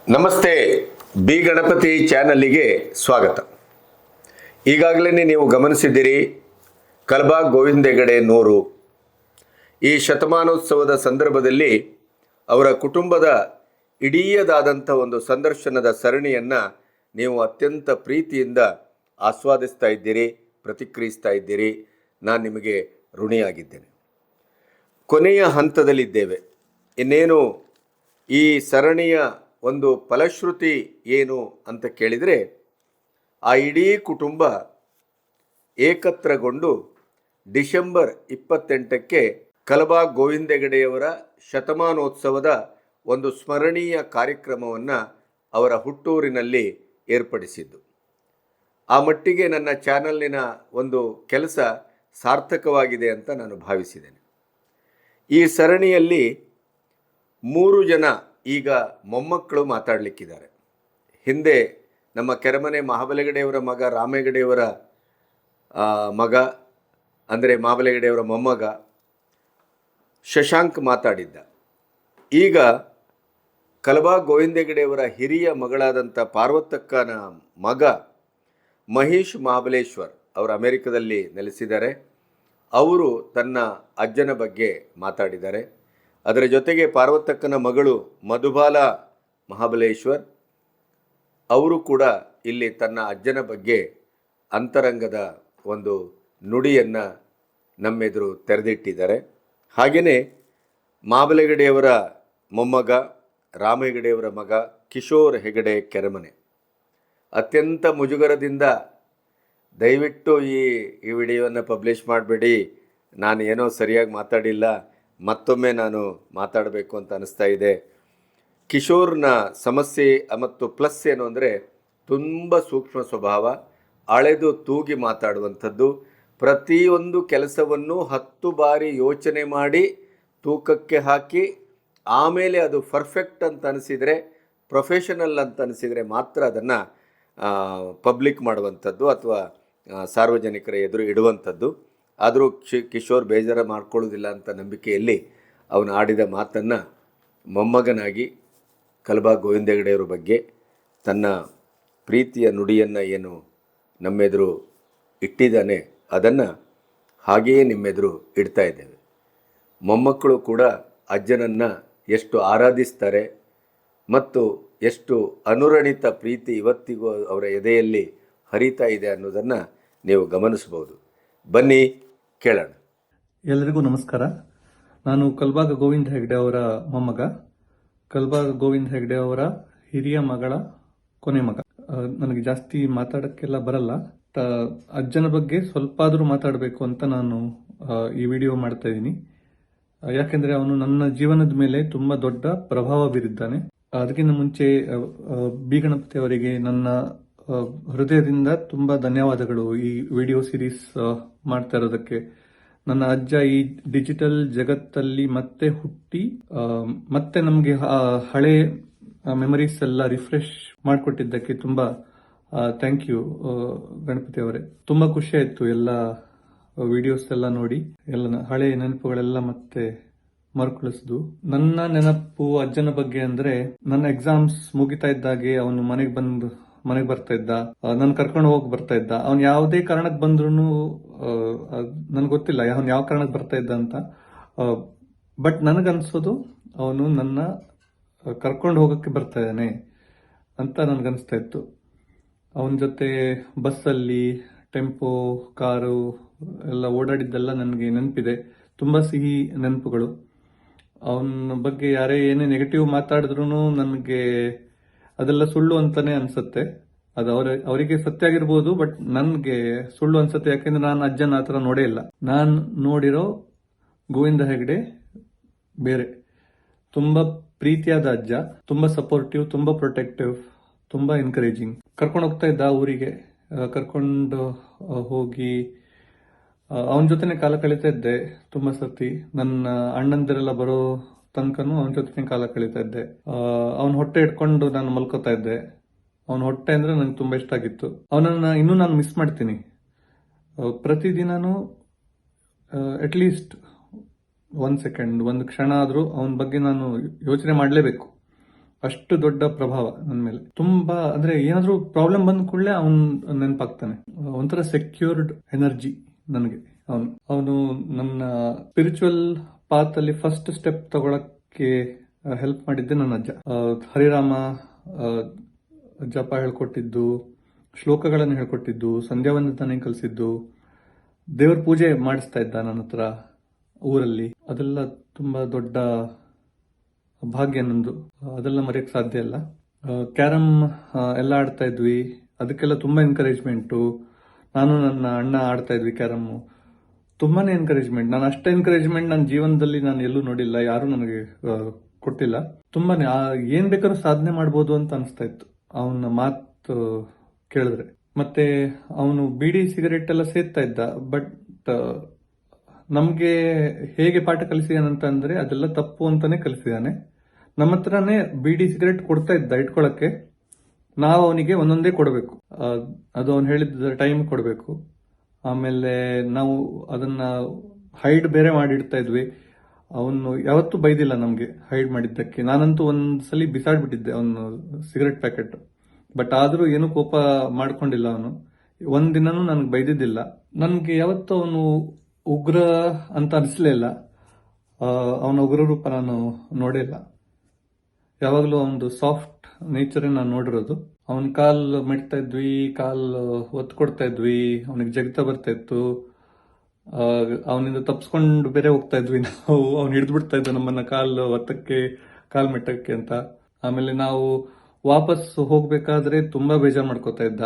ನಮಸ್ತೆ, ಬಿ ಗಣಪತಿ ಚಾನಲ್ಲಿಗೆ ಸ್ವಾಗತ. ಈಗಾಗಲೇ ನೀವು ಗಮನಿಸಿದ್ದೀರಿ, ಕಲಬಾಗ್ ಗೋವಿಂದ ಹೆಗಡೆ 100 ಈ ಶತಮಾನೋತ್ಸವದ ಸಂದರ್ಭದಲ್ಲಿ ಅವರ ಕುಟುಂಬದ ಇಡೀದಾದಂಥ ಒಂದು ಸಂದರ್ಶನದ ಸರಣಿಯನ್ನು ನೀವು ಅತ್ಯಂತ ಪ್ರೀತಿಯಿಂದ ಆಸ್ವಾದಿಸ್ತಾ ಇದ್ದೀರಿ, ಪ್ರತಿಕ್ರಿಯಿಸ್ತಾ ಇದ್ದೀರಿ. ನಾನು ನಿಮಗೆ ಋಣಿಯಾಗಿದ್ದೇನೆ. ಕೊನೆಯ ಹಂತದಲ್ಲಿದ್ದೇವೆ. ಇನ್ನೇನು ಈ ಸರಣಿಯ ಒಂದು ಫಲಶ್ರುತಿ ಏನು ಅಂತ ಕೇಳಿದರೆ, ಆ ಇಡೀ ಕುಟುಂಬ ಏಕತ್ರಗೊಂಡು ಡಿಸೆಂಬರ್ 28ಕ್ಕೆ ಕಲಬಾಗ್ ಗೋವಿಂದ ಹೆಗಡೆಯವರ ಶತಮಾನೋತ್ಸವದ ಒಂದು ಸ್ಮರಣೀಯ ಕಾರ್ಯಕ್ರಮವನ್ನು ಅವರ ಹುಟ್ಟೂರಿನಲ್ಲಿ ಏರ್ಪಡಿಸಿದ್ದು. ಆ ಮಟ್ಟಿಗೆ ನನ್ನ ಚಾನಲಿನ ಒಂದು ಕೆಲಸ ಸಾರ್ಥಕವಾಗಿದೆ ಅಂತ ನಾನು ಭಾವಿಸಿದ್ದೇನೆ. ಈ ಸರಣಿಯಲ್ಲಿ 3 ಜನ ಈಗ ಮೊಮ್ಮಕ್ಕಳು ಮಾತಾಡಲಿಕ್ಕಿದ್ದಾರೆ. ಹಿಂದೆ ನಮ್ಮ ಕೆರೆಮನೆ ಮಹಾಬಲೇಗಡೆಯವರ ಮಗ ರಾಮೇಗಡೆಯವರ ಮಗ, ಅಂದರೆ ಮಹಾಬಲೇಗಡೆಯವರ ಮೊಮ್ಮಗ ಶಶಾಂಕ್ ಮಾತಾಡಿದ್ದ. ಈಗ ಕಲಬಾಗ್ ಗೋವಿಂದ ಹೆಗಡೆಯವರ ಹಿರಿಯ ಮಗಳಾದಂಥ ಪಾರ್ವತಕ್ಕನ ಮಗ ಮಹೇಶ್ ಮಹಾಬಲೇಶ್ವರ್ ಅವರು ಅಮೆರಿಕದಲ್ಲಿ ನೆಲೆಸಿದ್ದಾರೆ. ಅವರು ತನ್ನ ಅಜ್ಜನ ಬಗ್ಗೆ ಮಾತಾಡಿದ್ದಾರೆ. ಅದರ ಜೊತೆಗೆ ಪಾರ್ವತಕ್ಕನ ಮಗಳು ಮಧುಬಾಲ ಮಹಾಬಲೇಶ್ವರ್ ಅವರು ಕೂಡ ಇಲ್ಲಿ ತನ್ನ ಅಜ್ಜನ ಬಗ್ಗೆ ಅಂತರಂಗದ ಒಂದು ನುಡಿಯನ್ನು ನಮ್ಮೆದುರು ತೆರೆದಿಟ್ಟಿದ್ದಾರೆ. ಹಾಗೆಯೇ ಮಹಾಬಲೇಗಡೆಯವರ ಮೊಮ್ಮಗ ರಾಮೇಗಡೆಯವರ ಮಗ ಕಿಶೋರ್ ಹೆಗಡೆ ಕೆರೆಮನೆ ಅತ್ಯಂತ ಮುಜುಗರದಿಂದ, ದಯವಿಟ್ಟು ಈ ವಿಡಿಯೋವನ್ನು ಪಬ್ಲಿಷ್ ಮಾಡಬೇಡಿ, ನಾನು ಏನೋ ಸರಿಯಾಗಿ ಮಾತಾಡಿಲ್ಲ, ಮತ್ತೊಮ್ಮೆ ನಾನು ಮಾತಾಡಬೇಕು ಅಂತ ಅನಿಸ್ತಾ ಇದೆ. ಕಿಶೋರ್ನ ಸಮಸ್ಯೆ ಮತ್ತು ಪ್ಲಸ್ ಏನು ಅಂದರೆ, ತುಂಬ ಸೂಕ್ಷ್ಮ ಸ್ವಭಾವ, ಅಳೆದು ತೂಗಿ ಮಾತಾಡುವಂಥದ್ದು, ಪ್ರತಿಯೊಂದು ಕೆಲಸವನ್ನು 10 ಬಾರಿ ಯೋಚನೆ ಮಾಡಿ ತೂಕಕ್ಕೆ ಹಾಕಿ ಆಮೇಲೆ ಅದು ಪರ್ಫೆಕ್ಟ್ ಅಂತ ಅನಿಸಿದರೆ, ಪ್ರೊಫೆಷನಲ್ ಅಂತ ಅನಿಸಿದರೆ ಮಾತ್ರ ಅದನ್ನು ಪಬ್ಲಿಕ್ ಮಾಡುವಂಥದ್ದು ಅಥವಾ ಸಾರ್ವಜನಿಕರ ಎದುರು ಇಡುವಂಥದ್ದು. ಆದರೂ ಕಿಶೋರ್ ಬೇಜಾರ ಮಾಡ್ಕೊಳ್ಳೋದಿಲ್ಲ ಅಂತ ನಂಬಿಕೆಯಲ್ಲಿ ಅವನು ಆಡಿದ ಮಾತನ್ನು ಮೊಮ್ಮಗನಾಗಿ ಕಲಬಾಗ್ ಗೋವಿಂದ ಹೆಗಡೆಯವರ ಬಗ್ಗೆ ತನ್ನ ಪ್ರೀತಿಯ ನುಡಿಯನ್ನು ಏನು ನಮ್ಮೆದುರು ಇಟ್ಟಿದ್ದಾನೆ ಅದನ್ನು ಹಾಗೆಯೇ ನಿಮ್ಮೆದುರು ಇಡ್ತಾ ಇದ್ದೇವೆ. ಮೊಮ್ಮಕ್ಕಳು ಕೂಡ ಅಜ್ಜನನ್ನು ಎಷ್ಟು ಆರಾಧಿಸ್ತಾರೆ ಮತ್ತು ಎಷ್ಟು ಅನುರಣಿತ ಪ್ರೀತಿ ಇವತ್ತಿಗೂ ಅವರ ಎದೆಯಲ್ಲಿ ಹರಿತಾ ಇದೆ ಅನ್ನೋದನ್ನು ನೀವು ಗಮನಿಸ್ಬೋದು. ಬನ್ನಿ ಕೇಳೋಣ. ಎಲ್ಲರಿಗೂ ನಮಸ್ಕಾರ. ನಾನು ಕಲಬಾಗ್ ಗೋವಿಂದ ಹೆಗಡೆ ಅವರ ಮೊಮ್ಮಗ, ಕಲಬಾಗ್ ಗೋವಿಂದ ಹೆಗಡೆ ಅವರ ಹಿರಿಯ ಮಗಳ ಕೊನೆ ಮಗ. ನನಗೆ ಜಾಸ್ತಿ ಮಾತಾಡೋಕ್ಕೆಲ್ಲ ಬರಲ್ಲ. ಅಜ್ಜನ ಬಗ್ಗೆ ಸ್ವಲ್ಪ ಆದರೂ ಮಾತಾಡಬೇಕು ಅಂತ ನಾನು ಈ ವಿಡಿಯೋ ಮಾಡ್ತಾ ಇದ್ದೀನಿ. ಯಾಕೆಂದರೆ ಅವನು ನನ್ನ ಜೀವನದ ಮೇಲೆ ತುಂಬ ದೊಡ್ಡ ಪ್ರಭಾವ ಬೀರಿದ್ದಾನೆ. ಅದಕ್ಕಿಂತ ಮುಂಚೆ ಬಿ ಗಣಪತಿ ಅವರಿಗೆ ನನ್ನ ಹೃದಯದಿಂದ ತುಂಬ ಧನ್ಯವಾದಗಳು ಈ ವಿಡಿಯೋ ಸಿರೀಸ್ ಮಾಡ್ತಾ ಇರೋದಕ್ಕೆ. ನನ್ನ ಅಜ್ಜ ಈ ಡಿಜಿಟಲ್ ಜಗತ್ತಲ್ಲಿ ಮತ್ತೆ ಹುಟ್ಟಿ ಮತ್ತೆ ನಮಗೆ ಹಳೆ ಮೆಮರೀಸ್ ಎಲ್ಲ ರಿಫ್ರೆಶ್ ಮಾಡಿಕೊಟ್ಟಿದ್ದಕ್ಕೆ ತುಂಬ ಥ್ಯಾಂಕ್ ಯು ಗಣಪತಿ ಅವರೇ. ತುಂಬ ಖುಷಿ ಆಯಿತು ಎಲ್ಲ ವಿಡಿಯೋಸ್ ಎಲ್ಲ ನೋಡಿ, ಎಲ್ಲ ಹಳೆ ನೆನಪುಗಳೆಲ್ಲ ಮತ್ತೆ ಮರುಕಳಿಸಿದ್ವು. ನನ್ನ ನೆನಪು ಅಜ್ಜನ ಬಗ್ಗೆ ಅಂದ್ರೆ, ನನ್ನ ಎಕ್ಸಾಮ್ಸ್ ಮುಗಿತಾ ಇದ್ದಾಗೆ ಅವನು ಮನೆಗೆ ಬರ್ತಾ ಇದ್ದ, ನನ್ ಕರ್ಕೊಂಡು ಹೋಗಿ ಬರ್ತಾ ಇದ್ದ. ಅವ್ನು ಯಾವುದೇ ಕಾರಣಕ್ಕೆ ಬಂದ್ರು ನನ್ಗೆ ಗೊತ್ತಿಲ್ಲ ಅವ್ನು ಯಾವ ಕಾರಣಕ್ಕೆ ಬರ್ತಾ ಇದ್ದ ಅಂತ. ಬಟ್ ನನಗನ್ಸೋದು ಅವನು ನನ್ನ ಕರ್ಕೊಂಡು ಹೋಗಕ್ಕೆ ಬರ್ತಾ ಇದ್ದಾನೆ ಅಂತ ನನ್ಗನ್ಸ್ತಾ ಇತ್ತು. ಅವನ ಜೊತೆ ಬಸ್ಸಲ್ಲಿ, ಟೆಂಪೋ, ಕಾರು ಎಲ್ಲ ಓಡಾಡಿದ್ದೆಲ್ಲ ನನಗೆ ನೆನಪಿದೆ. ತುಂಬಾ ಸಿಹಿ ನೆನಪುಗಳು. ಅವನ ಬಗ್ಗೆ ಯಾರೇ ಏನೇ ನೆಗೆಟಿವ್ ಮಾತಾಡಿದ್ರು ನನಗೆ ಅದೆಲ್ಲ ಸುಳ್ಳು ಅಂತಾನೆ ಅನ್ಸುತ್ತೆ. ಅದು ಅವರಿಗೆ ಸತ್ಯ ಆಗಿರ್ಬೋದು, ಬಟ್ ನನ್ಗೆ ಸುಳ್ಳು ಅನ್ಸುತ್ತೆ. ಯಾಕೆಂದ್ರೆ ನಾನು ಅಜ್ಜನ ಆತರ ನೋಡೇ ಇಲ್ಲ. ನಾನು ನೋಡಿರೋ ಗೋವಿಂದ ಹೆಗಡೆ ಬೇರೆ. ತುಂಬಾ ಪ್ರೀತಿಯಾದ ಅಜ್ಜ, ತುಂಬಾ ಸಪೋರ್ಟಿವ್, ತುಂಬಾ ಪ್ರೊಟೆಕ್ಟಿವ್, ತುಂಬಾ ಎನ್ಕರೇಜಿಂಗ್. ಕರ್ಕೊಂಡು ಹೋಗ್ತಾ ಇದ್ದ ಊರಿಗೆ. ಕರ್ಕೊಂಡು ಹೋಗಿ ಅವನ ಜೊತೆನೆ ಕಾಲ ಕಳೀತಾ ಇದ್ದೆ ತುಂಬಾ ಸರ್ತಿ. ನನ್ನ ಅಣ್ಣಂದಿರೆಲ್ಲ ಬರೋ ತನಕನೂ ಅವನ ಜೊತೆನೆ ಕಾಲ ಕಳೀತಾ ಇದ್ದೆ. ಅವನ ಹೊಟ್ಟೆ ಇಟ್ಕೊಂಡು ನಾನು ಮಲ್ಕೋತಾ ಇದ್ದೆ. ಅವನ ಹೊಟ್ಟೆ ಅಂದ್ರೆ ನಂಗೆ ತುಂಬಾ ಇಷ್ಟ ಆಗಿತ್ತು. ಅವನನ್ನ ಇನ್ನೂ ನಾನು ಮಿಸ್ ಮಾಡ್ತೀನಿ. ಪ್ರತಿದಿನನೂ ಅಟ್ಲೀಸ್ಟ್ 1 ಸೆಕೆಂಡ್, ಒಂದು ಕ್ಷಣ ಆದ್ರೂ ಅವನ ಬಗ್ಗೆ ನಾನು ಯೋಚನೆ ಮಾಡಲೇಬೇಕು. ಅಷ್ಟು ದೊಡ್ಡ ಪ್ರಭಾವ ನನ್ನ ಮೇಲೆ. ತುಂಬಾ ಅಂದ್ರೆ ಏನಾದ್ರೂ ಪ್ರಾಬ್ಲಮ್ ಬಂದ ಕೂಡಲೇ ಅವನ್ ನೆನಪಾಗ್ತಾನೆ. ಒಂಥರ ಸೆಕ್ಯೂರ್ಡ್ ಎನರ್ಜಿ ನನಗೆ ಅವನು ನನ್ನ ಸ್ಪಿರಿಚುವಲ್ ಪಾತ್ ಅಲ್ಲಿ ಫಸ್ಟ್ ಸ್ಟೆಪ್ ತಗೊಳಕ್ಕೆ ಹೆಲ್ಪ್ ಮಾಡಿದ್ದೆ ನನ್ನ ಅಜ್ಜ. ಹರಿರಾಮ ಜಪ ಹೇಳ್ಕೊಟ್ಟಿದ್ದು, ಶ್ಲೋಕಗಳನ್ನು ಹೇಳ್ಕೊಟ್ಟಿದ್ದು, ಸಂಧ್ಯಾವಂದನೆ ಕಲಿಸಿದ್ದು, ದೇವರ ಪೂಜೆ ಮಾಡಿಸ್ತಾ ಇದ್ದ ನನ್ನ ಹತ್ರ ಊರಲ್ಲಿ. ಅದೆಲ್ಲ ತುಂಬಾ ದೊಡ್ಡ ಭಾಗ್ಯ ನಂದು. ಅದೆಲ್ಲ ಮರೆಯಕ್ ಸಾಧ್ಯ ಇಲ್ಲ. ಕ್ಯಾರಮ್ ಎಲ್ಲ ಆಡ್ತಾ ಇದ್ವಿ. ಅದಕ್ಕೆಲ್ಲ ತುಂಬಾ ಎನ್ಕರೇಜ್ಮೆಂಟು. ನಾನು ನನ್ನ ಅಣ್ಣ ಆಡ್ತಾ ಇದ್ವಿ ಕ್ಯಾರಮ್. ತುಂಬಾನೇ ಎನ್ಕರೇಜ್ಮೆಂಟ್. ನಾನು ಅಷ್ಟು ಎನ್ಕರೇಜ್ಮೆಂಟ್ ನನ್ನ ಜೀವನದಲ್ಲಿ ನಾನು ಎಲ್ಲೂ ನೋಡಿಲ್ಲ, ಯಾರು ನನಗೆ ಕೊಟ್ಟಿಲ್ಲ. ತುಂಬಾನೇ ಏನ್ ಬೇಕಾದ್ರೂ ಸಾಧನೆ ಮಾಡ್ಬೋದು ಅಂತ ಅನಿಸ್ತಾ ಇತ್ತು ಅವನ ಮಾತು ಕೇಳಿದ್ರೆ. ಮತ್ತೆ ಅವನು ಬೀಡಿ ಸಿಗರೆಟ್ ಎಲ್ಲ ಸೇರ್ತಾ ಇದ್ದ. ಬಟ್ ನಮ್ಗೆ ಹೇಗೆ ಪಾಠ ಕಲಿಸಿದಾನಂತ ಅಂದ್ರೆ ಅದೆಲ್ಲ ತಪ್ಪು ಅಂತಾನೆ ಕಲಿಸಿದಾನೆ. ನಮ್ಮ ಹತ್ರನೇ ಬೀಡಿ ಸಿಗರೆಟ್ ಕೊಡ್ತಾ ಇದ್ದ ಇಟ್ಕೊಳಕ್ಕೆ. ನಾವು ಅವನಿಗೆ ಒಂದೊಂದೇ ಕೊಡಬೇಕು. ಅದು ಅವನು ಹೇಳಿದ ಟೈಮ್ ಕೊಡಬೇಕು. ಆಮೇಲೆ ನಾವು ಅದನ್ನ ಹೈಡ್ ಬೇರೆ ಮಾಡಿಡ್ತಾ ಇದ್ವಿ. ಅವನು ಯಾವತ್ತೂ ಬೈದಿಲ್ಲ ನಮ್ಗೆ ಹೈಡ್ ಮಾಡಿದ್ದಕ್ಕೆ. ನಾನಂತೂ ಒಂದ್ಸಲಿ ಬಿಸಾಡ್ಬಿಟ್ಟಿದ್ದೆ ಅವನು ಸಿಗರೆಟ್ ಪ್ಯಾಕೆಟ್. ಬಟ್ ಆದ್ರೂ ಏನು ಕೋಪ ಮಾಡ್ಕೊಂಡಿಲ್ಲ ಅವನು. ಒಂದಿನನೂ ನನ್ಗೆ ಬೈದಿದ್ದಿಲ್ಲ. ನನ್ಗೆ ಯಾವತ್ತೂ ಅವನು ಉಗ್ರ ಅಂತ ಅನಿಸ್ಲೇ ಇಲ್ಲ. ಅವನ ಉಗ್ರ ರೂಪ ನಾನು ನೋಡಿಲ್ಲ. ಯಾವಾಗಲೂ ಅವನದು ಸಾಫ್ಟ್ ನೇಚರ್ ನಾನು ನೋಡಿರೋದು. ಅವನ ಕಾಲ್ ಮೆಟ್ತಾ ಇದ್ವಿ, ಕಾಲ್ ಒತ್ತು ಕೊಡ್ತಾ ಇದ್ವಿ, ಅವನಿಗೆ ಜಗ್ತ ಬರ್ತಾ ಇತ್ತು. ಅವನಿಂದ ತಪ್ಸ್ಕೊಂಡು ಬೇರೆ ಹೋಗ್ತಾ ಇದ್ವಿ ನಾವು. ಅವ್ನು ಹಿಡಿದು ಬಿಡ್ತಾ ಇದ್ದ ನಮ್ಮನ್ನ ಕಾಲ್ ಮೆಟ್ಟಕ್ಕೆ ಅಂತ. ಆಮೇಲೆ ನಾವು ವಾಪಸ್ ಹೋಗ್ಬೇಕಾದ್ರೆ ತುಂಬಾ ಬೇಜಾರ್ ಮಾಡ್ಕೋತಾ ಇದ್ದ.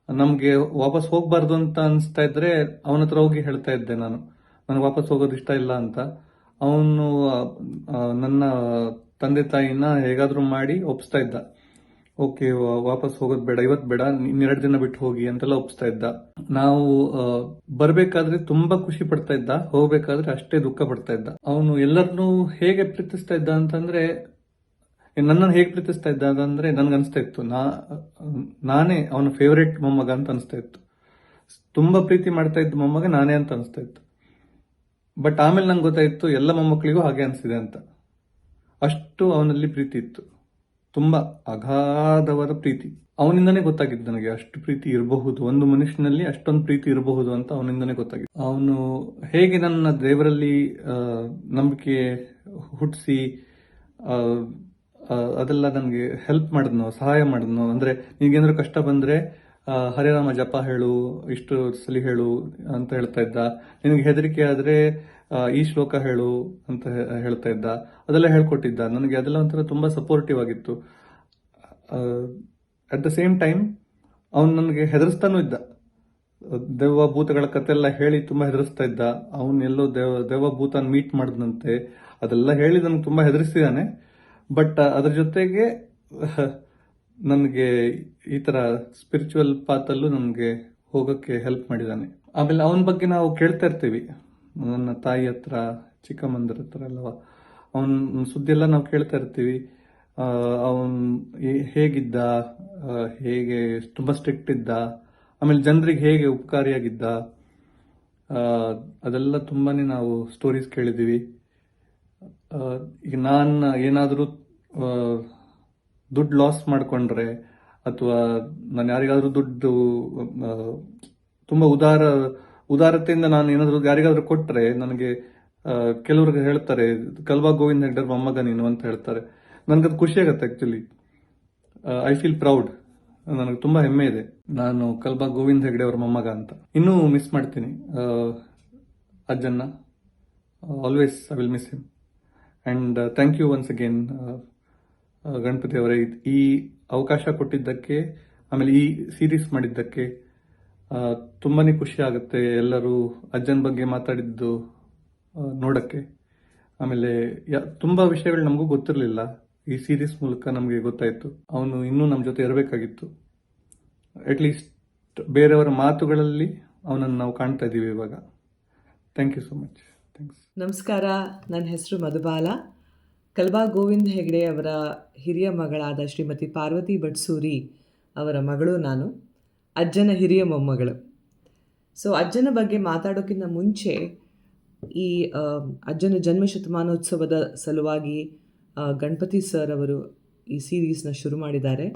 ನಮ್ಗೆ ವಾಪಸ್ ಹೋಗ್ಬಾರ್ದು ಅಂತ ಅನ್ಸ್ತಾ ಇದ್ರೆ ಅವನ ಹತ್ರ ಹೋಗಿ ಹೇಳ್ತಾ ಇದ್ದೆ ನಾನು, ನನಗೆ ವಾಪಸ್ ಹೋಗೋದು ಇಷ್ಟ ಇಲ್ಲ ಅಂತ. ಅವನು ನನ್ನ ತಂದೆ ತಾಯಿನ ಹೇಗಾದ್ರೂ ಮಾಡಿ ಒಪ್ಸ್ತಾ ಇದ್ದ. ಓಕೆ, ವಾಪಸ್ ಹೋಗೋದು ಬೇಡ, ಇವತ್ತು ಬೇಡ, 2 ದಿನ ಬಿಟ್ಟು ಹೋಗಿ ಅಂತೆಲ್ಲ ಒಪ್ಸ್ತಾ ಇದ್ದ. ನಾವು ಬರ್ಬೇಕಾದ್ರೆ ತುಂಬಾ ಖುಷಿ ಪಡ್ತಾ ಇದ್ದ, ಹೋಗ್ಬೇಕಾದ್ರೆ ಅಷ್ಟೇ ದುಃಖ ಪಡ್ತಾ ಇದ್ದ. ಅವನು ಎಲ್ಲರನ್ನೂ ಹೇಗೆ ಪ್ರೀತಿಸ್ತಾ ಇದ್ದ ಅಂತಂದ್ರೆ, ನನ್ನನ್ನು ಹೇಗೆ ಪ್ರೀತಿಸ್ತಾ ಇದ್ದ ಅಂದ್ರೆ ನನ್ಗನ್ಸ್ತಾ ಇತ್ತು ನಾನೇ ಅವನ ಫೇವರೇಟ್ ಮೊಮ್ಮಗ ಅಂತ ಅನಿಸ್ತಾ ಇತ್ತು. ತುಂಬಾ ಪ್ರೀತಿ ಮಾಡ್ತಾ ಇದ್ದ ಮೊಮ್ಮಗ ನಾನೇ ಅಂತ ಅನಿಸ್ತಾ ಇತ್ತು. ಬಟ್ ಆಮೇಲೆ ನಂಗೆ ಗೊತ್ತಾಯ್ತು ಎಲ್ಲ ಮೊಮ್ಮಕ್ಕಳಿಗೂ ಹಾಗೆ ಅನಿಸಿದೆ ಅಂತ. ಅಷ್ಟು ಅವನಲ್ಲಿ ಪ್ರೀತಿ ಇತ್ತು, ತುಂಬಾ ಅಗಾಧವಾದ ಪ್ರೀತಿ. ಅವನಿಂದನೇ ಗೊತ್ತಾಗಿದ್ದು ನನಗೆ ಅಷ್ಟು ಪ್ರೀತಿ ಇರಬಹುದು, ಒಂದು ಮನುಷ್ಯನಲ್ಲಿ ಅಷ್ಟೊಂದು ಪ್ರೀತಿ ಇರಬಹುದು ಅಂತ ಅವನಿಂದನೇ ಗೊತ್ತಾಗಿತ್ತು. ಅವನು ಹೇಗೆ ನನ್ನ ದೇವರಲ್ಲಿ ನಂಬಿಕೆ ಹುಟ್ಟಿಸಿ ಅದೆಲ್ಲ ನನಗೆ ಹೆಲ್ಪ್ ಮಾಡಿದ್ನೋ, ಸಹಾಯ ಮಾಡಿದ್ನೋ. ಅಂದ್ರೆ ನಿನ್ಗೇನಾದ್ರು ಕಷ್ಟ ಬಂದ್ರೆ ಹರಿರಾಮ ಜಪ ಹೇಳು, ಇಷ್ಟು ಸಲಿ ಹೇಳು ಅಂತ ಹೇಳ್ತಾ ಇದ್ದ. ನಿನಗೆ ಹೆದರಿಕೆ ಆದ್ರೆ ಈ ಶ್ಲೋಕ ಹೇಳು ಅಂತ ಹೇಳ್ತಾ ಇದ್ದ. ಅದೆಲ್ಲ ಹೇಳ್ಕೊಟ್ಟಿದ್ದ ನನಗೆ. ಅದೆಲ್ಲ ಒಂಥರ ತುಂಬಾ ಸಪೋರ್ಟಿವ್ ಆಗಿತ್ತು. ಅಟ್ ದ ಸೇಮ್ ಟೈಮ್ ಅವನು ನನಗೆ ಹೆದರಿಸ್ತಾನೂ ಇದ್ದ. ದೆವ್ವ ಭೂತಗಳ ಕತೆ ಎಲ್ಲ ಹೇಳಿ ತುಂಬಾ ಹೆದರಿಸ್ತಾ ಇದ್ದ. ಅವನು ಎಲ್ಲೋ ದೆವ್ವ ಭೂತನ ಮೀಟ್ ಮಾಡಿದಂತೆ ಅದೆಲ್ಲ ಹೇಳಿ ನನಗೆ ತುಂಬಾ ಹೆದರಿಸಿದಾನೆ. ಬಟ್ ಅದ್ರ ಜೊತೆಗೆ ನನಗೆ ಈ ತರ ಸ್ಪಿರಿಚುವಲ್ ಪಾತಲ್ಲೂ ನನಗೆ ಹೋಗಕ್ಕೆ ಹೆಲ್ಪ್ ಮಾಡಿದಾನೆ. ಆಮೇಲೆ ಅವನ ಬಗ್ಗೆ ನಾವು ಕೇಳ್ತಾ ಇರ್ತೀವಿ, ನನ್ನ ತಾಯಿ ಹತ್ರ, ಚಿಕ್ಕಮ್ಮಂದ್ರ ಹತ್ರ ಎಲ್ಲ ಅವನ ಸುದ್ದಿ ಎಲ್ಲ ನಾವು ಕೇಳ್ತಾ ಇರ್ತೀವಿ. ಅವನ್ ಹೇಗಿದ್ದ, ಹೇಗೆ ತುಂಬಾ ಸ್ಟ್ರಿಕ್ಟ್ ಇದ್ದ, ಆಮೇಲೆ ಜನರಿಗೆ ಹೇಗೆ ಉಪಕಾರಿಯಾಗಿದ್ದ, ಅದೆಲ್ಲ ತುಂಬಾನೇ ನಾವು ಸ್ಟೋರೀಸ್ ಕೇಳಿದೀವಿ. ಈಗ ನಾನು ಏನಾದರೂ ದುಡ್ಡು ಲಾಸ್ ಮಾಡ್ಕೊಂಡ್ರೆ, ಅಥವಾ ನಾನು ಯಾರಿಗಾದ್ರೂ ದುಡ್ಡು ತುಂಬಾ ಉದಾರತೆಯಿಂದ ನಾನು ಏನಾದರೂ ಯಾರಿಗಾದ್ರೂ ಕೊಟ್ರೆ, ನನಗೆ ಕೆಲವ್ರಿಗೆ ಹೇಳ್ತಾರೆ ಕಲ್ಬಾ ಗೋವಿಂದ ಹೆಗ್ಡೆ ಮೊಮ್ಮಗ ನೀನು ಅಂತ ಹೇಳ್ತಾರೆ. ನನ್ಗದು ಖುಷಿ ಆಗತ್ತೆ. Actually I feel proud. ನನಗೆ ತುಂಬಾ ಹೆಮ್ಮೆ ಇದೆ, ನಾನು ಕಲ್ಬಾ ಗೋವಿಂದ ಹೆಗ್ಡೆ ಅವ್ರ ಮೊಮ್ಮಗ ಅಂತ. ಇನ್ನೂ ಮಿಸ್ ಮಾಡ್ತೀನಿ ಅಜ್ಜನ್ನ. Always I will miss him. And thank you once again Ganapati ಅವರೇ, ಈ ಅವಕಾಶ ಕೊಟ್ಟಿದ್ದಕ್ಕೆ, ಆಮೇಲೆ ಈ ಸೀರೀಸ್ ಮಾಡಿದ್ದಕ್ಕೆ ತುಂಬಾನೇ ಖುಷಿ ಆಗುತ್ತೆ. ಎಲ್ಲರೂ ಅಜ್ಜನ ಬಗ್ಗೆ ಮಾತಾಡಿದ್ದು ನೋಡಕ್ಕೆ. ಆಮೇಲೆ ತುಂಬಾ ವಿಷಯಗಳು ನಮಗೂ ಗೊತ್ತಿರಲಿಲ್ಲ, ಈ ಸೀರೀಸ್ ಮೂಲಕ ನಮಗೆ ಗೊತ್ತಾಯ್ತು. ಅವನು ಇನ್ನೂ ನಮ್ಮ ಜೊತೆ ಇರಬೇಕಾಗಿತ್ತು. ಅಟ್ಲೀಸ್ಟ್ ಬೇರೆಯವರ ಮಾತುಗಳಲ್ಲಿ ಅವನನ್ನು ನಾವು ಕಾಣ್ತಾ ಇದ್ದೀವಿ ಇವಾಗ. Thank you so much. Thanks. ನಮಸ್ಕಾರ, ನನ್ನ ಹೆಸರು ಮಧುಬಾಲ. ಕಲ್ಬಾ ಗೋವಿಂದ್ ಹೆಗ್ಡೆ ಅವರ ಹಿರಿಯ ಮಗಳಾದ ಶ್ರೀಮತಿ ಪಾರ್ವತಿ ಬಟ್ಸೂರಿ ಅವರ ಮಗಳು ನಾನು, ಅಜ್ಜನ ಹಿರಿಯ ಮೊಮ್ಮಗಳು. ಸೊ ಅಜ್ಜನ ಬಗ್ಗೆ ಮಾತಾಡೋಕ್ಕಿಂತ ಮುಂಚೆ ಈ ಅಜ್ಜನ ಜನ್ಮ ಶತಮಾನೋತ್ಸವದ ಸಲುವಾಗಿ ಗಣಪತಿ ಸರ್ ಅವರು ಈ ಸೀರೀಸ್ನ ಶುರು ಮಾಡಿದ್ದಾರೆ.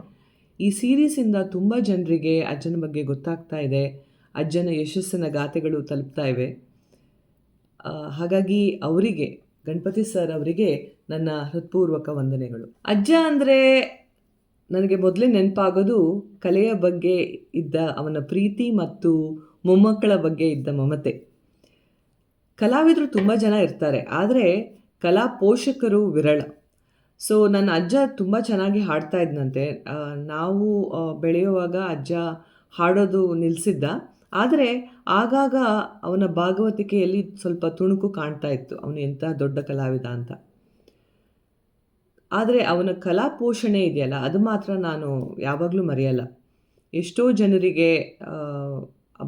ಈ ಸೀರೀಸಿಂದ ತುಂಬ ಜನರಿಗೆ ಅಜ್ಜನ ಬಗ್ಗೆ ಗೊತ್ತಾಗ್ತಾ ಇದೆ, ಅಜ್ಜನ ಯಶಸ್ಸಿನ ಗಾಥೆಗಳು ತಲುಪ್ತಾ ಇವೆ. ಹಾಗಾಗಿ ಅವರಿಗೆ, ಗಣಪತಿ ಸರ್ ಅವರಿಗೆ ನನ್ನ ಹೃತ್ಪೂರ್ವಕ ವಂದನೆಗಳು. ಅಜ್ಜ ಅಂದರೆ ನನಗೆ ಮೊದಲೇ ನೆನಪಾಗೋದು ಕಲೆಯ ಬಗ್ಗೆ ಇದ್ದ ಅವನ ಪ್ರೀತಿ ಮತ್ತು ಮೊಮ್ಮಕ್ಕಳ ಬಗ್ಗೆ ಇದ್ದ ಮಮತೆ. ಕಲಾವಿದರು ತುಂಬ ಜನ ಇರ್ತಾರೆ, ಆದರೆ ಕಲಾ ಪೋಷಕರು ವಿರಳ. ಸೊ ನನ್ನ ಅಜ್ಜ ತುಂಬ ಚೆನ್ನಾಗಿ ಹಾಡ್ತಾ ಇದ್ದಂತೆ. ನಾವು ಬೆಳೆಯುವಾಗ ಅಜ್ಜ ಹಾಡೋದು ನಿಲ್ಲಿಸಿದ್ದ, ಆದರೆ ಆಗಾಗ ಅವನ ಭಾಗವತಿಕೆಯಲ್ಲಿ ಸ್ವಲ್ಪ ತುಣುಕು ಕಾಣ್ತಾ ಇತ್ತು, ಅವನು ಎಂಥ ದೊಡ್ಡ ಕಲಾವಿದ ಅಂತ. ಆದರೆ ಅವನ ಕಲಾ ಪೋಷಣೆ ಇದೆಯಲ್ಲ, ಅದು ಮಾತ್ರ ನಾನು ಯಾವಾಗಲೂ ಮರೆಯಲ್ಲ. ಎಷ್ಟೋ ಜನರಿಗೆ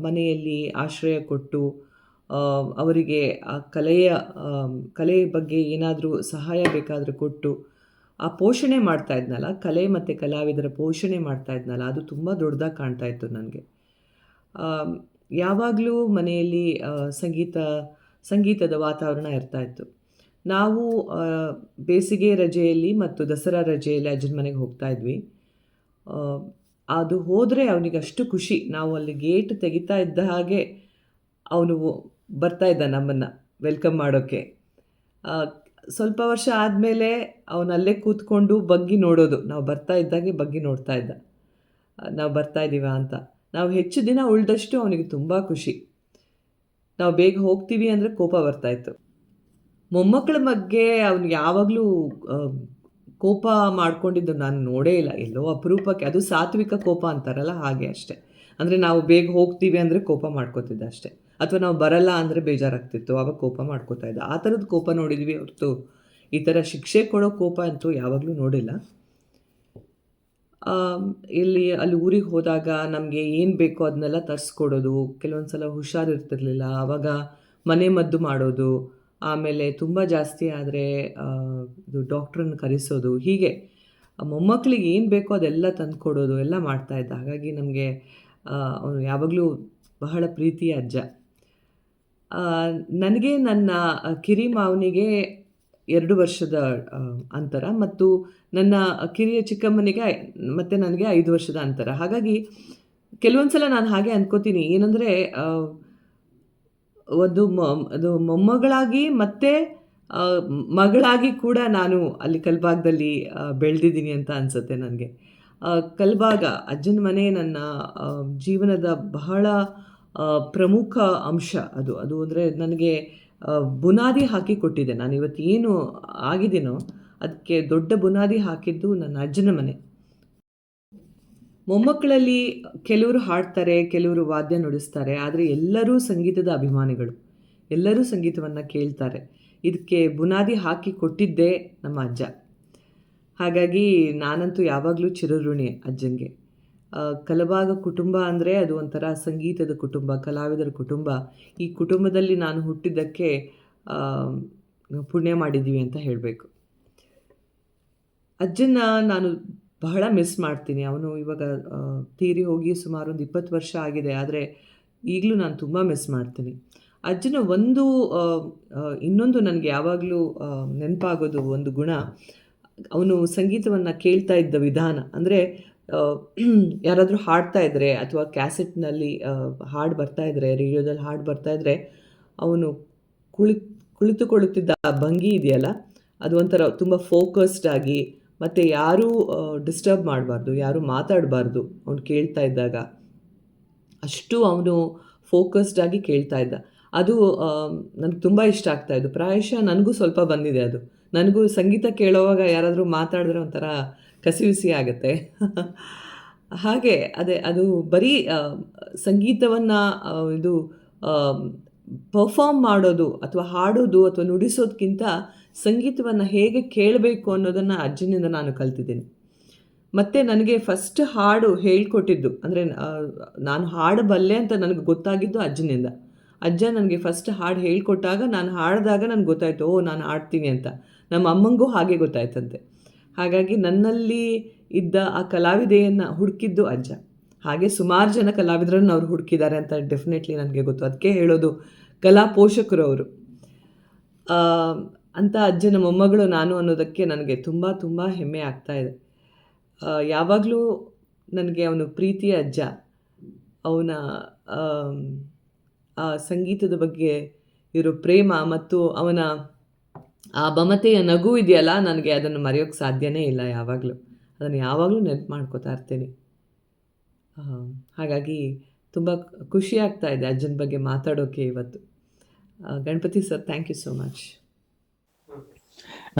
ಮನೆಯಲ್ಲಿ ಆಶ್ರಯ ಕೊಟ್ಟು ಅವರಿಗೆ ಆ ಕಲೆ ಬಗ್ಗೆ ಏನಾದರೂ ಸಹಾಯ ಬೇಕಾದರೂ ಕೊಟ್ಟು ಆ ಪೋಷಣೆ ಮಾಡ್ತಾ ಇದ್ನಲ್ಲ, ಕಲೆ ಮತ್ತು ಕಲಾವಿದರ ಪೋಷಣೆ ಮಾಡ್ತಾ ಇದ್ನಲ್ಲ, ಅದು ತುಂಬ ದೊಡ್ಡದಾಗಿ ಕಾಣ್ತಾ ಇತ್ತು ನನಗೆ. ಯಾವಾಗಲೂ ಮನೆಯಲ್ಲಿ ಸಂಗೀತದ ವಾತಾವರಣ ಇರ್ತಾ ಇತ್ತು. ನಾವು ಬೇಸಿಗೆ ರಜೆಯಲ್ಲಿ ಮತ್ತು ದಸರಾ ರಜೆಯಲ್ಲಿ ಅಜ್ಜನ ಮನೆಗೆ ಹೋಗ್ತಾ ಇದ್ವಿ. ಅದು ಹೋದರೆ ಅವನಿಗೆ ಅಷ್ಟು ಖುಷಿ. ನಾವು ಅಲ್ಲಿ ಗೇಟ್ ತೆಗಿತಾ ಇದ್ದ ಹಾಗೆ ಅವನು ಬರ್ತಾ ಇದ್ದ ನಮ್ಮನ್ನು ವೆಲ್ಕಮ್ ಮಾಡೋಕ್ಕೆ. ಸ್ವಲ್ಪ ವರ್ಷ ಆದಮೇಲೆ ಅವನಲ್ಲೇ ಕೂತ್ಕೊಂಡು ಬಗ್ಗಿ ನೋಡೋದು, ನಾವು ಬರ್ತಾ ಇದ್ದಾಗೆ ಬಗ್ಗಿ ನೋಡ್ತಾ ಇದ್ದ, ನಾವು ಬರ್ತಾ ಇದ್ದೀವ ಅಂತ. ನಾವು ಹೆಚ್ಚು ದಿನ ಉಳಿದಷ್ಟು ಅವನಿಗೆ ತುಂಬ ಖುಷಿ. ನಾವು ಬೇಗ ಹೋಗ್ತೀವಿ ಅಂದರೆ ಕೋಪ ಬರ್ತಾಯಿತ್ತು. ಮೊಮ್ಮಕ್ಕಳ ಬಗ್ಗೆ ಅವನು ಯಾವಾಗಲೂ ಕೋಪ ಮಾಡ್ಕೊಂಡಿದ್ದು ನಾನು ನೋಡೇ ಇಲ್ಲ, ಎಲ್ಲೋ ಅಪರೂಪಕ್ಕೆ. ಅದು ಸಾತ್ವಿಕ ಕೋಪ ಅಂತಾರಲ್ಲ, ಹಾಗೆ ಅಷ್ಟೆ. ಅಂದರೆ ನಾವು ಬೇಗ ಹೋಗ್ತೀವಿ ಅಂದರೆ ಕೋಪ ಮಾಡ್ಕೋತಿದ್ದ ಅಷ್ಟೆ, ಅಥವಾ ನಾವು ಬರಲ್ಲ ಅಂದರೆ ಬೇಜಾರಾಗ್ತಿತ್ತು, ಆವಾಗ ಕೋಪ ಮಾಡ್ಕೋತಾ ಇದ್ದ. ಆ ಥರದ ಕೋಪ ನೋಡಿದ್ವಿ ಹೊರತು ಈ ಥರ ಶಿಕ್ಷೆ ಕೊಡೋ ಕೋಪ ಅಂತೂ ಯಾವಾಗಲೂ ನೋಡಿಲ್ಲ. ಅಲ್ಲಿ ಊರಿಗೆ ಹೋದಾಗ ನಮಗೆ ಏನು ಬೇಕೋ ಅದನ್ನೆಲ್ಲ ತರಿಸ್ಕೊಡೋದು, ಕೆಲವೊಂದು ಸಲ ಹುಷಾರಿರ್ತಿರ್ಲಿಲ್ಲ, ಆವಾಗ ಮನೆ ಮದ್ದು ಮಾಡೋದು, ಆಮೇಲೆ ತುಂಬ ಜಾಸ್ತಿ ಆದರೆ ಇದು ಡಾಕ್ಟ್ರನ್ನ ಕರೆಸೋದು, ಹೀಗೆ ಮೊಮ್ಮಕ್ಕಳಿಗೆ ಏನು ಬೇಕೋ ಅದೆಲ್ಲ ತಂದು ಕೊಡೋದು ಎಲ್ಲ ಮಾಡ್ತಾಯಿದ್ದ. ಹಾಗಾಗಿ ನಮಗೆ ಅವನು ಯಾವಾಗಲೂ ಬಹಳ ಪ್ರೀತಿಯ ಅಜ್ಜ. ನನಗೆ ನನ್ನ ಕಿರಿ ಮಾವನಿಗೆ 2 ವರ್ಷದ ಅಂತರ, ಮತ್ತು ನನ್ನ ಕಿರಿಯ ಚಿಕ್ಕಮ್ಮನಿಗೆ ಮತ್ತು ನನಗೆ 5 ವರ್ಷದ ಅಂತರ. ಹಾಗಾಗಿ ಕೆಲವೊಂದು ಸಲ ನಾನು ಹಾಗೆ ಅಂದ್ಕೋತೀನಿ, ಏನಂದರೆ ಅದು ಮೊಮ್ಮಗಳಾಗಿ ಮತ್ತು ಮಗಳಾಗಿ ಕೂಡ ನಾನು ಅಲ್ಲಿ ಕಲ್ಬಾಗದಲ್ಲಿ ಬೆಳೆದಿದ್ದೀನಿ ಅಂತ ಅನಿಸುತ್ತೆ ನನಗೆ. ಕಲ್ಬಾಗ ಅಜ್ಜನ ಮನೆ ನನ್ನ ಜೀವನದ ಬಹಳ ಪ್ರಮುಖ ಅಂಶ. ಅದು ಅಂದರೆ ನನಗೆ ಬುನಾದಿ ಹಾಕಿ ಕೊಟ್ಟಿದೆ. ನಾನು ಇವತ್ತು ಏನು ಆಗಿದ್ದೀನೋ ಅದಕ್ಕೆ ದೊಡ್ಡ ಬುನಾದಿ ಹಾಕಿದ್ದು ನನ್ನ ಅಜ್ಜನ ಮನೆ. ಮೊಮ್ಮಕ್ಕಳಲ್ಲಿ ಕೆಲವರು ಹಾಡ್ತಾರೆ, ಕೆಲವರು ವಾದ್ಯ ನುಡಿಸ್ತಾರೆ, ಆದರೆ ಎಲ್ಲರೂ ಸಂಗೀತದ ಅಭಿಮಾನಿಗಳು, ಎಲ್ಲರೂ ಸಂಗೀತವನ್ನು ಕೇಳ್ತಾರೆ. ಇದಕ್ಕೆ ಬುನಾದಿ ಹಾಕಿ ಕೊಟ್ಟಿದ್ದೇ ನಮ್ಮ ಅಜ್ಜ. ಹಾಗಾಗಿ ನಾನಂತೂ ಯಾವಾಗಲೂ ಚಿರಋಣಿ ಅಜ್ಜನಿಗೆ. ಕಲಬಾಗ ಕುಟುಂಬ ಅಂದರೆ ಅದು ಒಂಥರ ಸಂಗೀತದ ಕುಟುಂಬ, ಕಲಾವಿದರ ಕುಟುಂಬ. ಈ ಕುಟುಂಬದಲ್ಲಿ ನಾನು ಹುಟ್ಟಿದ್ದಕ್ಕೆ ಪುಣ್ಯ ಮಾಡಿದ್ದೀವಿ ಅಂತ ಹೇಳಬೇಕು. ಅಜ್ಜನ ನಾನು ಬಹಳ ಮಿಸ್ ಮಾಡ್ತೀನಿ. ಅವನು ಇವಾಗ ತೀರಿ ಹೋಗಿ ಸುಮಾರು ಒಂದು 20 ವರ್ಷ ಆಗಿದೆ, ಆದರೆ ಈಗಲೂ ನಾನು ತುಂಬ ಮಿಸ್ ಮಾಡ್ತೀನಿ. ಅಜ್ಜನ ಇನ್ನೊಂದು ನನಗೆ ಯಾವಾಗಲೂ ನೆನಪಾಗೋದು ಒಂದು ಗುಣ, ಅವನು ಸಂಗೀತವನ್ನು ಕೇಳ್ತಾ ಇದ್ದ ವಿಧಾನ. ಅಂದರೆ ಯಾರಾದರೂ ಹಾಡ್ತಾ ಇದ್ದರೆ ಅಥವಾ ಕ್ಯಾಸೆಟ್ನಲ್ಲಿ ಹಾಡು ಬರ್ತಾಯಿದ್ರೆ, ರೇಡಿಯೋದಲ್ಲಿ ಹಾಡು ಬರ್ತಾಯಿದ್ರೆ, ಅವನು ಕುಳಿತುಕೊಳ್ಳುತ್ತಿದ್ದ ಆ ಭಂಗಿ ಇದೆಯಲ್ಲ, ಅದು ಒಂಥರ ತುಂಬ ಫೋಕಸ್ಡ್ ಆಗಿ, ಮತ್ತು ಯಾರೂ ಡಿಸ್ಟರ್ಬ್ ಮಾಡಬಾರ್ದು, ಯಾರೂ ಮಾತಾಡಬಾರ್ದು ಅವನು ಕೇಳ್ತಾ ಇದ್ದಾಗ. ಅಷ್ಟು ಅವನು ಫೋಕಸ್ಡ್ ಆಗಿ ಕೇಳ್ತಾ ಇದ್ದ. ಅದು ನನಗೆ ತುಂಬ ಇಷ್ಟ ಆಗ್ತಾಯಿದ್ದು. ಪ್ರಾಯಶಃ ನನಗೂ ಸ್ವಲ್ಪ ಬಂದಿದೆ ಅದು. ನನಗೂ ಸಂಗೀತ ಕೇಳೋವಾಗ ಯಾರಾದರೂ ಮಾತಾಡಿದ್ರೆ ಒಂಥರ ಕಸಿವಿಸಿ ಆಗುತ್ತೆ. ಹಾಗೆ ಅದು ಬರೀ ಸಂಗೀತವನ್ನು ಪರ್ಫಾರ್ಮ್ ಮಾಡೋದು ಅಥವಾ ಹಾಡೋದು ಅಥವಾ ನುಡಿಸೋದಕ್ಕಿಂತ ಸಂಗೀತವನ್ನು ಹೇಗೆ ಕೇಳಬೇಕು ಅನ್ನೋದನ್ನು ಅಜ್ಜನಿಂದ ನಾನು ಕಲ್ತಿದ್ದೀನಿ. ಮತ್ತು ನನಗೆ ಫಸ್ಟ್ ಹಾಡು ಹೇಳ್ಕೊಟ್ಟಿದ್ದು, ಅಂದರೆ ನಾನು ಹಾಡಬಲ್ಲೆ ಅಂತ ನನಗೆ ಗೊತ್ತಾಗಿದ್ದು ಅಜ್ಜನಿಂದ. ಅಜ್ಜ ನನಗೆ ಫಸ್ಟ್ ಹಾಡು ಹೇಳ್ಕೊಟ್ಟಾಗ ನಾನು ಹಾಡಿದಾಗ ನನಗೆ ಗೊತ್ತಾಯಿತು, ಓ ನಾನು ಹಾಡ್ತೀನಿ ಅಂತ. ನಮ್ಮ ಅಮ್ಮಂಗೂ ಹಾಗೆ ಗೊತ್ತಾಯ್ತಂತೆ. ಹಾಗಾಗಿ ನನ್ನಲ್ಲಿ ಇದ್ದ ಆ ಕಲಾವಿದೆಯನ್ನು ಹುಡುಕಿದ್ದು ಅಜ್ಜ. ಹಾಗೆ ಸುಮಾರು ಜನ ಕಲಾವಿದರನ್ನು ಅವ್ರು ಹುಡುಕಿದ್ದಾರೆ ಅಂತ ಡೆಫಿನೆಟ್ಲಿ ನನಗೆ ಗೊತ್ತು. ಅದಕ್ಕೆ ಹೇಳೋದು ಕಲಾ ಪೋಷಕರು ಅವರು. ಅಂಥ ಅಜ್ಜನ ಮೊಮ್ಮಗಳು ನಾನು ಅನ್ನೋದಕ್ಕೆ ನನಗೆ ತುಂಬ ತುಂಬ ಹೆಮ್ಮೆ ಆಗ್ತಾ ಇದೆ. ಯಾವಾಗಲೂ ನನಗೆ ಅವನು ಪ್ರೀತಿಯ ಅಜ್ಜ, ಅವನ ಆ ಸಂಗೀತದ ಬಗ್ಗೆ ಇರೋ ಪ್ರೇಮ ಮತ್ತು ಅವನ ಆ ಮಮತೆಯ ನಗು ಇದೆಯಲ್ಲ, ನನಗೆ ಅದನ್ನು ಮರೆಯೋಕ್ಕೆ ಸಾಧ್ಯನೇ ಇಲ್ಲ. ಅದನ್ನು ಯಾವಾಗಲೂ ನೆನಪು ಮಾಡ್ಕೋತಾ ಇರ್ತೀನಿ. ಹಾಗಾಗಿ ತುಂಬ ಖುಷಿ ಆಗ್ತಾ ಇದೆ ಅಜ್ಜನ ಬಗ್ಗೆ ಮಾತಾಡೋಕ್ಕೆ ಇವತ್ತು. Ganapathi sir, thank you so much.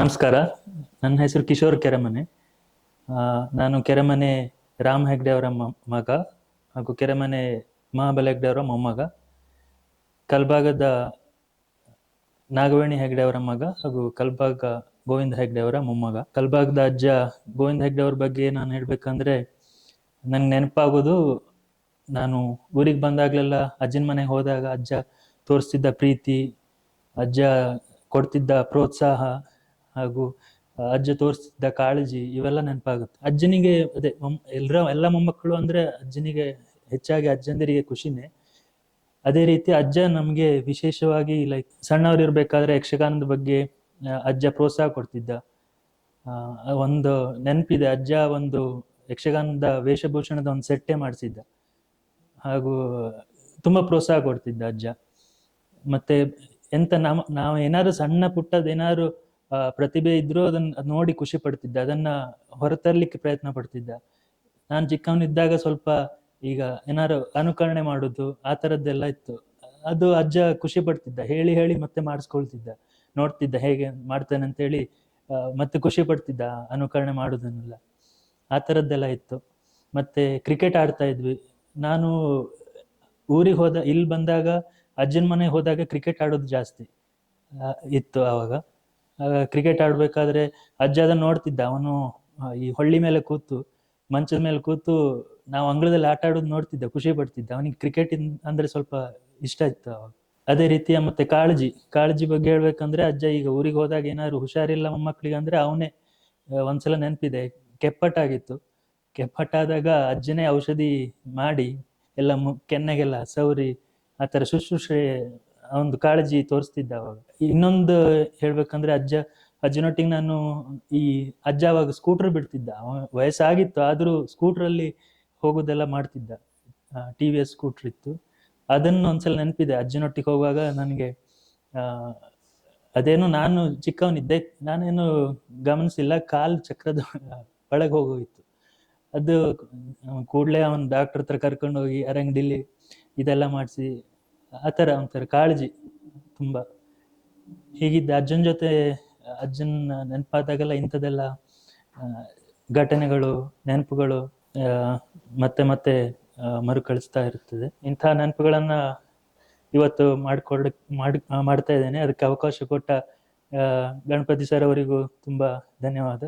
ನಮಸ್ಕಾರ, ನನ್ನ ಹೆಸರು ಕಿಶೋರ್ ಕೆರೆಮನೆ. ನಾನು ಕೆರೆಮನೆ ರಾಮ್ ಹೆಗ್ಡೆ ಅವರ ಮಗ ಹಾಗೂ ಕೆರೆಮನೆ ಮಹಾಬಲ ಹೆಗ್ಡೆ ಅವರ ಮೊಮ್ಮಗ, ಕಲ್ಬಾಗದ ನಾಗವೇಣಿ ಹೆಗ್ಡೆ ಅವರ ಮಗ ಹಾಗೂ ಕಲ್ಬಾಗ ಗೋವಿಂದ ಹೆಗ್ಡೆ ಅವರ ಮೊಮ್ಮಗ. ಕಲ್ಬಾಗದ ಅಜ್ಜ ಗೋವಿಂದ ಹೆಗ್ಡೆ ಅವ್ರ ಬಗ್ಗೆ ನಾನು ಹೇಳ್ಬೇಕಂದ್ರೆ, ನಂಗೆ ನೆನಪಾಗೋದು, ನಾನು ಊರಿಗೆ ಬಂದಾಗ್ಲೆಲ್ಲ ಅಜ್ಜನ ಮನೆಗೆ ಹೋದಾಗ ಅಜ್ಜ ತೋರಿಸ್ತಿದ್ದ ಪ್ರೀತಿ, ಅಜ್ಜ ಕೊಡ್ತಿದ್ದ ಪ್ರೋತ್ಸಾಹ ಹಾಗೂ ಅಜ್ಜ ತೋರಿಸ್ತಿದ್ದ ಕಾಳಜಿ, ಇವೆಲ್ಲ ನೆನಪಾಗುತ್ತೆ. ಅಜ್ಜನಿಗೆ ಅದೇ ಎಲ್ಲ ಮೊಮ್ಮಕ್ಕಳು ಅಂದ್ರೆ ಅಜ್ಜನಿಗೆ ಹೆಚ್ಚಾಗಿ ಅಜ್ಜಂದಿರಿಗೆ ಖುಷಿನೇ. ಅದೇ ರೀತಿ ಅಜ್ಜ ನಮ್ಗೆ ವಿಶೇಷವಾಗಿ ಲೈಕ್ ಸಣ್ಣವ್ರು ಇರ್ಬೇಕಾದ್ರೆ ಯಕ್ಷಗಾನದ ಬಗ್ಗೆ ಅಜ್ಜ ಪ್ರೋತ್ಸಾಹ ಕೊಡ್ತಿದ್ದ. ಒಂದು ನೆನಪಿದೆ, ಅಜ್ಜ ಒಂದು ಯಕ್ಷಗಾನದ ವೇಷಭೂಷಣದ ಒಂದು ಸೆಟ್ಟೆ ಮಾಡಿಸಿದ್ದ ಹಾಗೂ ತುಂಬಾ ಪ್ರೋತ್ಸಾಹ ಕೊಡ್ತಿದ್ದ ಅಜ್ಜ. ಮತ್ತೆ ಎಂತ ನಾವು ಏನಾದ್ರು ಸಣ್ಣ ಪುಟ್ಟದ ಏನಾದ್ರು ಪ್ರತಿಭೆ ಇದ್ರೂ ಅದನ್ನ ನೋಡಿ ಖುಷಿ ಪಡ್ತಿದ್ದ, ಅದನ್ನ ಹೊರತರ್ಲಿಕ್ಕೆ ಪ್ರಯತ್ನ ಪಡ್ತಿದ್ದ. ನಾನು ಚಿಕ್ಕವನಿದ್ದಾಗ ಸ್ವಲ್ಪ ಈಗ ಏನಾದ್ರು ಅನುಕರಣೆ ಮಾಡುದು ಆ ತರದ್ದೆಲ್ಲ ಇತ್ತು. ಅದು ಅಜ್ಜ ಖುಷಿ ಪಡ್ತಿದ್ದ, ಹೇಳಿ ಹೇಳಿ ಮತ್ತೆ ಮಾಡಿಸ್ಕೊಳ್ತಿದ್ದ, ನೋಡ್ತಿದ್ದ ಹೇಗೆ ಮಾಡ್ತೇನೆ ಅಂತೇಳಿ ಮತ್ತೆ ಖುಷಿ ಪಡ್ತಿದ್ದ ಅನುಕರಣೆ ಮಾಡುದನ್ನೆಲ್ಲ. ಆ ತರದ್ದೆಲ್ಲ ಇತ್ತು. ಮತ್ತೆ ಕ್ರಿಕೆಟ್ ಆಡ್ತಾ ಇದ್ವಿ. ನಾನು ಊರಿಗೆ ಇಲ್ಲಿ ಬಂದಾಗ ಅಜ್ಜನ ಮನೆಗೆ ಹೋದಾಗ ಕ್ರಿಕೆಟ್ ಆಡೋದು ಜಾಸ್ತಿ ಇತ್ತು ಆವಾಗ. ಕ್ರಿಕೆಟ್ ಆಡ್ಬೇಕಾದ್ರೆ ಅಜ್ಜ ಅದನ್ನ ನೋಡ್ತಿದ್ದ. ಅವನು ಈ ಹೊಳ್ಳಿ ಮೇಲೆ ಕೂತು, ಮಂಚದ ಮೇಲೆ ಕೂತು ನಾವು ಅಂಗಳದಲ್ಲಿ ಆಟ ಆಡೋದು ನೋಡ್ತಿದ್ದ, ಖುಷಿ ಪಡ್ತಿದ್ದ. ಅವನಿಗೆ ಕ್ರಿಕೆಟ್ ಅಂದ್ರೆ ಸ್ವಲ್ಪ ಇಷ್ಟ ಇತ್ತು ಅವಾಗ. ಅದೇ ರೀತಿಯ ಮತ್ತೆ ಕಾಳಜಿ ಬಗ್ಗೆ ಹೇಳ್ಬೇಕಂದ್ರೆ, ಅಜ್ಜ ಈಗ ಊರಿಗೆ ಹೋದಾಗ ಏನಾದ್ರು ಹುಷಾರಿಲ್ಲ ಮೊಮ್ಮಕ್ಳಿಗೆ ಅಂದ್ರೆ ಅವನೇ. ಒಂದ್ಸಲ ನೆನಪಿದೆ, ಕೆಪ್ಪಟ್ಟಾದಾಗ ಅಜ್ಜನೇ ಔಷಧಿ ಮಾಡಿ ಎಲ್ಲ ಕೆನ್ನೆಗೆಲ್ಲ ಸೌರಿ ಆ ತರ ಶುಶ್ರೂಷೆ ಒಂದು ಕಾಳಜಿ ತೋರಿಸ್ತಿದ್ದ ಅವಾಗ. ಇನ್ನೊಂದು ಹೇಳ್ಬೇಕಂದ್ರೆ, ಅಜ್ಜನೊಟ್ಟಿಗೆ ನಾನು ಅಜ್ಜ ಅವಾಗ ಸ್ಕೂಟರ್ ಬಿಡ್ತಿದ್ದ. ವಯಸ್ಸಾಗಿತ್ತು ಆದ್ರೂ ಸ್ಕೂಟ್ರಲ್ಲಿ ಹೋಗೋದೆಲ್ಲ ಮಾಡ್ತಿದ್ದ. TVS ಸ್ಕೂಟರ್ ಇತ್ತು. ಅದನ್ನು ಒಂದ್ಸಲ ನೆನಪಿದೆ, ಅಜ್ಜನೊಟ್ಟಿಗೆ ಹೋಗುವಾಗ ನನಗೆ ಅದೇನು ನಾನು ಚಿಕ್ಕವನಿದ್ದೆ, ನಾನೇನು ಗಮನಿಸಿಲ್ಲ, ಕಾಲ್ ಚಕ್ರದ ಒಳಗೆ ಹೋಗೋಗಿತ್ತು. ಅದು ಕೂಡ್ಲೇ ಅವನ್ ಡಾಕ್ಟರ್ ಹತ್ರ ಕರ್ಕೊಂಡು ಹೋಗಿ ಅರಂಗಡಿಲಿ ಇದೆಲ್ಲ ಮಾಡಿಸಿ, ಆ ಥರ ಒಂಥರ ಕಾಳಜಿ ತುಂಬಾ. ಹೀಗಿದ್ದ ಅಜ್ಜನ ಜೊತೆ ಅಜ್ಜನ ನೆನಪಾದಾಗೆಲ್ಲ ಇಂಥದ್ದೆಲ್ಲ ಘಟನೆಗಳು, ನೆನಪುಗಳು ಮತ್ತೆ ಮತ್ತೆ ಮರುಕಳಿಸ್ತಾ ಇರುತ್ತದೆ. ಇಂಥ ನೆನಪುಗಳನ್ನ ಇವತ್ತು ಮಾಡ್ತಾ ಇದ್ದೇನೆ. ಅದಕ್ಕೆ ಅವಕಾಶ ಕೊಟ್ಟ ಗಣಪತಿ ಸರ್ ಅವರಿಗೂ ತುಂಬಾ ಧನ್ಯವಾದ.